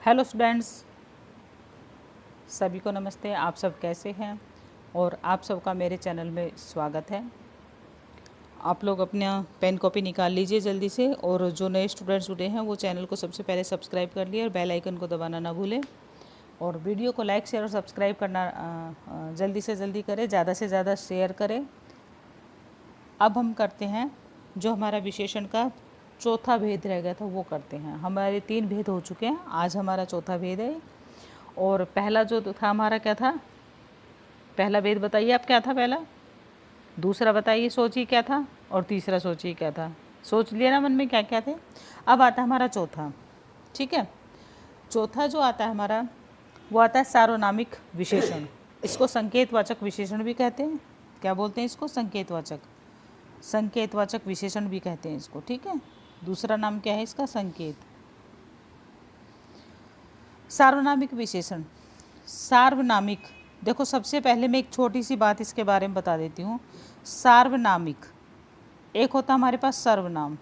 Hello students, सभी को नमस्ते। आप सब कैसे हैं? और आप सबका मेरे चैनल में स्वागत है। आप लोग अपना पेन कॉपी निकाल लीजिए जल्दी से, और जो नए स्टूडेंट्स जुड़े हैं वो चैनल को सबसे पहले सब्सक्राइब कर लिए और बेल आइकन को दबाना ना भूलें, और वीडियो को लाइक शेयर और सब्सक्राइब करना जल्दी से जल्दी करें, ज़्यादा से ज़्यादा शेयर करें। अब हम करते हैं जो हमारा विशेषण का चौथा भेद रह गया था वो करते हैं। हमारे 3 भेद हो चुके हैं, आज हमारा चौथा भेद है। और पहला जो था हमारा क्या था? पहला भेद बताइए आप, क्या था पहला? दूसरा बताइए, सोचिए क्या था? और तीसरा सोचिए क्या था? सोच लिया ना मन में क्या क्या थे? अब आता है हमारा चौथा। ठीक है, चौथा जो आता है हमारा वो आता है सार्वनामिक विशेषण। इसको संकेतवाचक विशेषण भी कहते हैं। क्या बोलते हैं इसको? संकेतवाचक विशेषण भी कहते हैं इसको। ठीक है, दूसरा नाम क्या है इसका? संकेत। सार्वनामिक विशेषण। सार्वनामिक, देखो सबसे पहले मैं एक छोटी सी बात इसके बारे में बता देती हूँ। सार्वनामिक, एक होता हमारे पास सर्वनाम,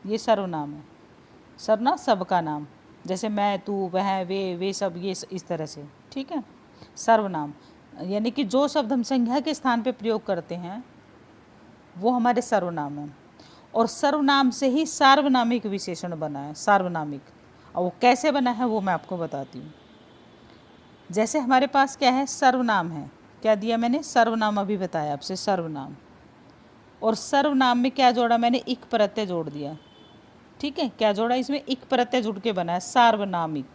ये सर्वनाम है। सर्वनाम सबका नाम, जैसे मैं, तू, वह, वे सब, ये इस तरह से। ठीक है, सर्वनाम यानी कि जो शब्द हम संज्ञा के स्थान पे प्रयोग करते हैं वो हमारे सर्वनाम हैं। और सर्वनाम से ही सार्वनामिक विशेषण बना है, सार्वनामिक। और वो कैसे बना है वो मैं आपको बताती हूँ। जैसे हमारे पास क्या है? सर्वनाम है। क्या दिया मैंने? सर्वनाम अभी बताया आपसे, सर्वनाम। और सर्वनाम में क्या जोड़ा मैंने? इक प्रत्यय जोड़ दिया। ठीक है, क्या जोड़ा इसमें? इक प्रत्यय जुड़ के बना है सार्वनामिक।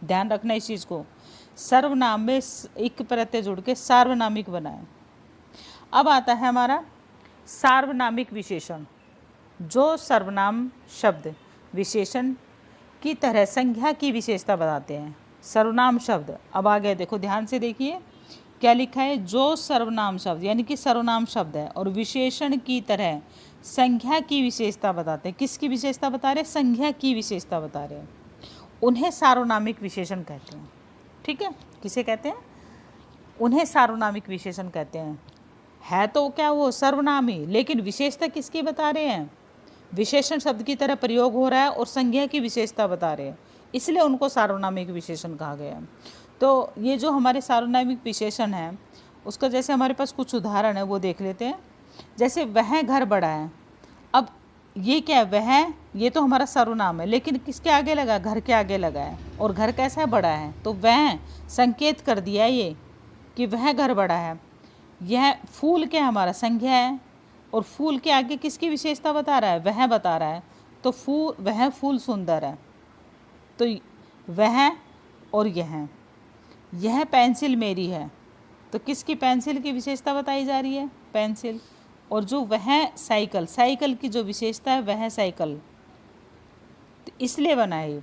ध्यान रखना इस चीज़ को, सर्वनाम में इक प्रत्यय जुड़ के सार्वनामिक बना है। अब आता है हमारा सार्वनामिक विशेषण। जो सर्वनाम शब्द विशेषण की तरह संज्ञा की विशेषता बताते हैं, सर्वनाम शब्द। अब आ गए, देखो ध्यान से देखिए क्या लिखा है। जो सर्वनाम शब्द यानी कि सर्वनाम शब्द है और विशेषण की तरह संज्ञा की विशेषता बताते हैं। किसकी विशेषता बता रहे हैं? संज्ञा की विशेषता बता रहे हैं, उन्हें सार्वनामिक विशेषण कहते हैं। ठीक है, किसे कहते हैं? उन्हें सार्वनामिक विशेषण कहते हैं। है तो क्या वो सर्वनाम ही, लेकिन विशेषता किसकी बता रहे हैं? विशेषण शब्द की तरह प्रयोग हो रहा है और संज्ञा की विशेषता बता रहे हैं, इसलिए उनको सार्वनामिक विशेषण कहा गया है। तो ये जो हमारे सार्वनामिक विशेषण है उसका जैसे हमारे पास कुछ उदाहरण है वो देख लेते हैं। जैसे वह घर बड़ा है। अब ये क्या है? वह, ये तो हमारा सर्वनाम है, लेकिन किसके आगे लगा? घर के आगे लगा है। और घर कैसा है? बड़ा है। तो वह संकेत कर दिया ये कि वह घर बड़ा है। यह फूल क्या है? हमारा संज्ञा है। और फूल के आगे किसकी विशेषता बता रहा है? वह बता रहा है। तो वह फूल सुंदर है। तो वह और यह पेंसिल मेरी है। तो किसकी? पेंसिल की विशेषता बताई जा रही है, पेंसिल। और जो वह साइकिल, साइकिल की जो विशेषता है वह साइकिल, तो इसलिए बना है।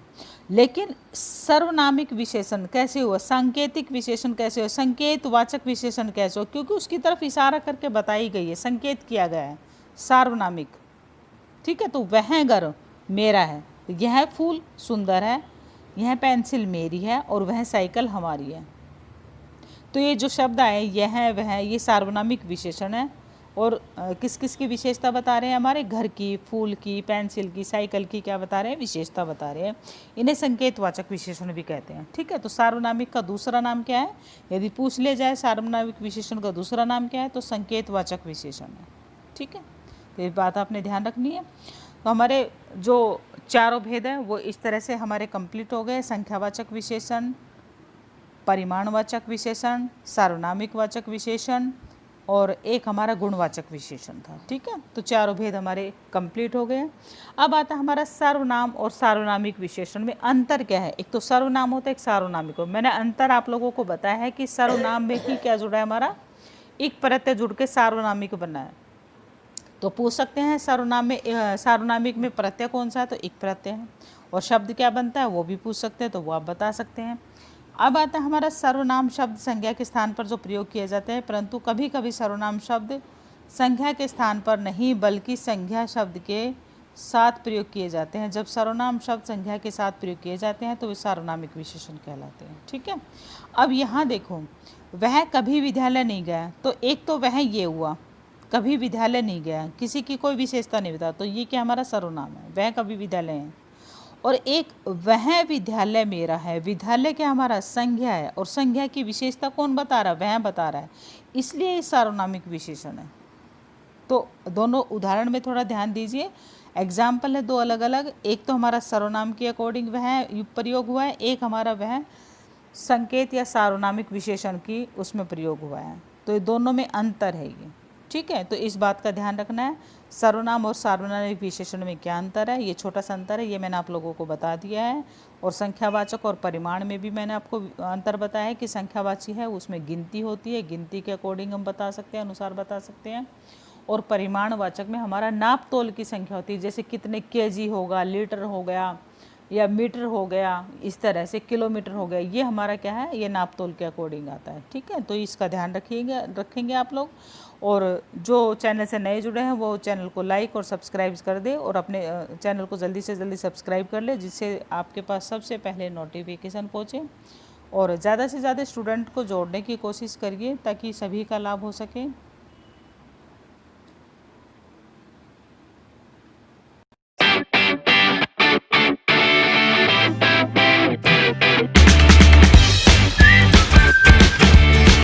लेकिन सर्वनामिक विशेषण कैसे हुआ? सांकेतिक विशेषण कैसे हुआ? संकेतवाचक विशेषण कैसे हुआ? क्योंकि उसकी तरफ इशारा करके बताई गई है, संकेत किया गया है, सार्वनामिक। ठीक है, तो वह घर मेरा है, यह फूल सुंदर है, यह पेंसिल मेरी है, और वह साइकिल हमारी है। तो ये जो शब्द आए, यह वह, ये सार्वनामिक विशेषण है। और किस किस की विशेषता बता रहे हैं? हमारे घर की, फूल की, पेंसिल की, साइकिल की क्या बता रहे हैं? विशेषता बता रहे हैं। इन्हें संकेतवाचक विशेषण भी कहते हैं। ठीक है, तो सार्वनामिक का दूसरा नाम क्या है? यदि पूछ ले जाए सार्वनामिक विशेषण का दूसरा नाम क्या है, तो संकेतवाचक विशेषण है। ठीक है, तो ये बात आपने ध्यान रखनी है। तो हमारे जो चारों भेद हैं वो इस तरह से हमारे कंप्लीट हो गए। संख्यावाचक विशेषण, परिमाणवाचक विशेषण, सार्वनामिक वाचक विशेषण, और एक हमारा गुणवाचक विशेषण था। ठीक है, तो चारों भेद हमारे कंप्लीट हो गए। अब आता है हमारा सर्वनाम और सार्वनामिक विशेषण में अंतर क्या है। एक तो सर्वनाम होता है, एक सार्वनामिक हो। मैंने अंतर आप लोगों को बताया है कि सर्वनाम में ही क्या जुड़ा है? हमारा एक प्रत्यय जुड़ के सार्वनामिक बना है। तो पूछ सकते हैं सर्वनाम में, सार्वनामिक में प्रत्यय कौन सा है? तो एक प्रत्यय है। और शब्द क्या बनता है वो भी पूछ सकते हैं, तो वो आप बता सकते हैं। अब आता है हमारा सर्वनाम शब्द संज्ञा के स्थान पर जो प्रयोग किए जाते हैं, परंतु कभी कभी सर्वनाम शब्द संज्ञा के स्थान पर नहीं बल्कि संज्ञा शब्द के साथ प्रयोग किए जाते हैं। जब सर्वनाम शब्द संज्ञा के साथ प्रयोग किए जाते हैं तो वे सार्वनामिक विशेषण कहलाते हैं। ठीक है, अब यहाँ देखो, वह कभी विद्यालय नहीं गया, तो एक तो वह ये हुआ, कभी विद्यालय नहीं गया, किसी की कोई विशेषता नहीं बता, तो ये क्या? हमारा सर्वनाम है, वह कभी विद्यालय है। और एक वह विद्यालय मेरा है। विद्यालय क्या हमारा संज्ञा है, और संज्ञा की विशेषता कौन बता रहा है, वह बता रहा है, इसलिए ये सार्वनामिक विशेषण है। तो दोनों उदाहरण में थोड़ा ध्यान दीजिए, एग्जाम्पल है दो अलग अलग, एक तो हमारा सर्वनाम के अकॉर्डिंग वह प्रयोग हुआ है, एक हमारा वह संकेत या सार्वनामिक विशेषण की उसमें प्रयोग हुआ है। तो ये दोनों में अंतर है ये, ठीक है। तो इस बात का ध्यान रखना है, सर्वनाम और सार्वनामिक विशेषण में क्या अंतर है, ये छोटा सा अंतर है, ये मैंने आप लोगों को बता दिया है। और संख्यावाचक और परिमाण में भी मैंने आपको अंतर बताया है कि संख्यावाची है उसमें गिनती होती है, गिनती के अकॉर्डिंग हम बता सकते हैं, अनुसार बता सकते हैं। और परिमाणवाचक में हमारा नाप तोल की संख्या होती है, जैसे कितने केजी होगा, लीटर हो गया या मीटर हो गया, इस तरह से किलोमीटर हो गया, ये हमारा क्या है, ये नाप तोल के अकॉर्डिंग आता है, ठीक है। तो इसका ध्यान रखेंगे आप लोग। और जो चैनल से नए जुड़े हैं वो चैनल को लाइक और सब्सक्राइब कर दे, और अपने चैनल को जल्दी से जल्दी सब्सक्राइब कर ले, जिससे आपके पास सबसे पहले नोटिफिकेशन पहुँचे। और ज़्यादा से ज़्यादा स्टूडेंट को जोड़ने की कोशिश करिए ताकि सभी का लाभ हो सके।